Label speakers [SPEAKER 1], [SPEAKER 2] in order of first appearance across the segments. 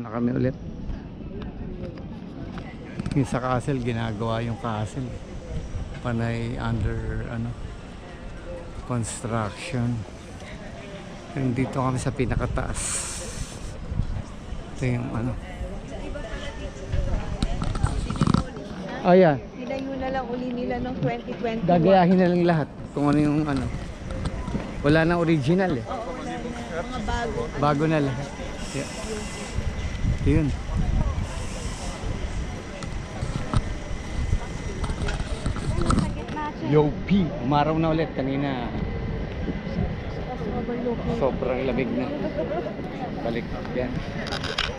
[SPEAKER 1] Na kami ulit. Yung sa castle, ginagawa yung castle. Panay under construction. Yung dito kami sa pinakataas. Ito yung Oh yeah.
[SPEAKER 2] Nilayo na lang uli nila ng 2021.
[SPEAKER 1] Gagayahin na lang lahat kung ano yung wala na original eh.
[SPEAKER 2] Oo, wala na. Mga bago.
[SPEAKER 1] Bago na lahat. Yeah. Yun. Yo P, umaraw na ulit kanina. Sobrang lamig na. Balik yan.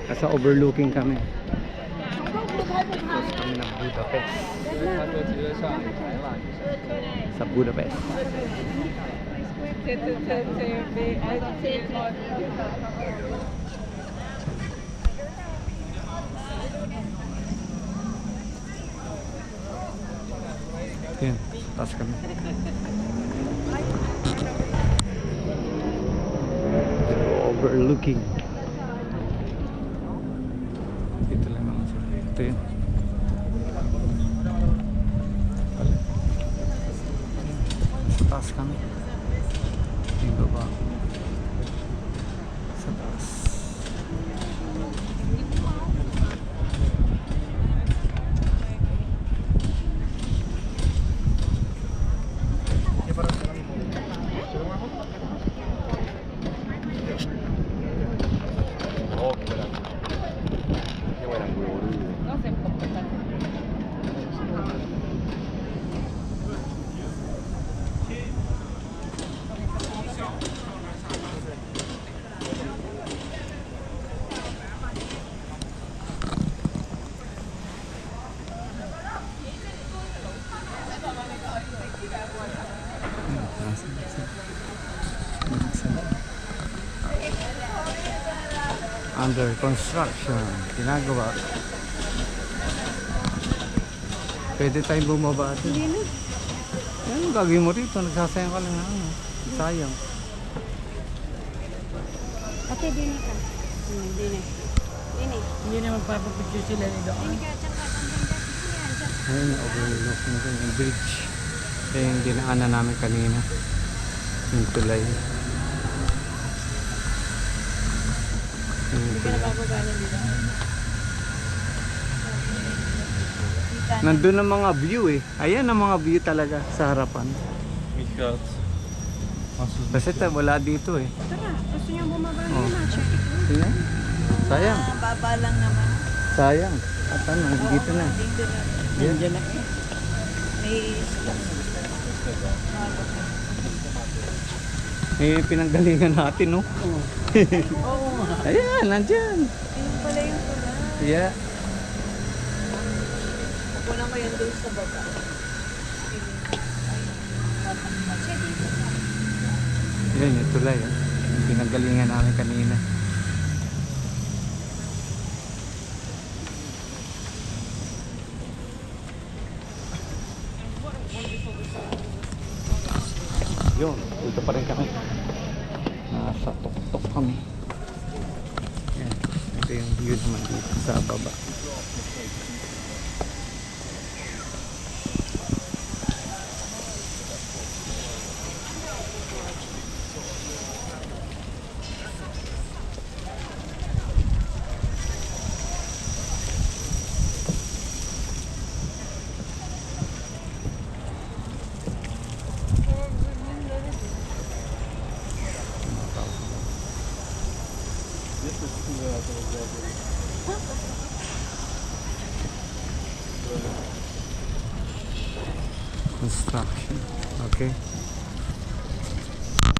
[SPEAKER 1] Nasa overlooking kami. Tapos kami ng Budapest. Sa Budapest. Yan, taas kami. Overlooking. Dito lang naman sa ito yun. Sa taas kami. Yung baba. Sa taas. Under construction, ginagawa. Pwede tayong bumaba ito.
[SPEAKER 2] Hindi na.
[SPEAKER 1] Ano gagawin mo rito? Nagsasayang ka lang na sayang.
[SPEAKER 2] Ate, din ka. Hindi na.
[SPEAKER 3] Hindi na magpapapicture sila ni doon.
[SPEAKER 1] Ayun, overlook nito yung bridge. Kaya yung dinaanan namin kanina. Yung tulay.
[SPEAKER 3] Hindi ka napapagana dito.
[SPEAKER 1] Nandun ang mga view eh. Ayan ang mga view talaga sa harapan. Kasi wala dito eh.
[SPEAKER 2] Tara, gusto niyo bumaba
[SPEAKER 1] Oh.
[SPEAKER 2] na. Check.
[SPEAKER 1] Tingnan. Sayang.
[SPEAKER 2] Baba lang naman.
[SPEAKER 1] Sayang. At dito na.
[SPEAKER 2] Dito na.
[SPEAKER 1] Yan.
[SPEAKER 3] Diyan na.
[SPEAKER 2] May
[SPEAKER 1] Pinanggalingan natin no.
[SPEAKER 3] Oo.
[SPEAKER 1] Ayan, nandyan.
[SPEAKER 2] Ayun pala yung tulay.
[SPEAKER 1] Yeah.
[SPEAKER 2] Kukunan ko yan doon sa baba.
[SPEAKER 1] Yan yung tulay. Yung pinanggalingan namin kanina. Yun, dito pa rin kami. Nasa tuktok kami. Yan, ito yung view naman dito sa baba. Construction. Okay.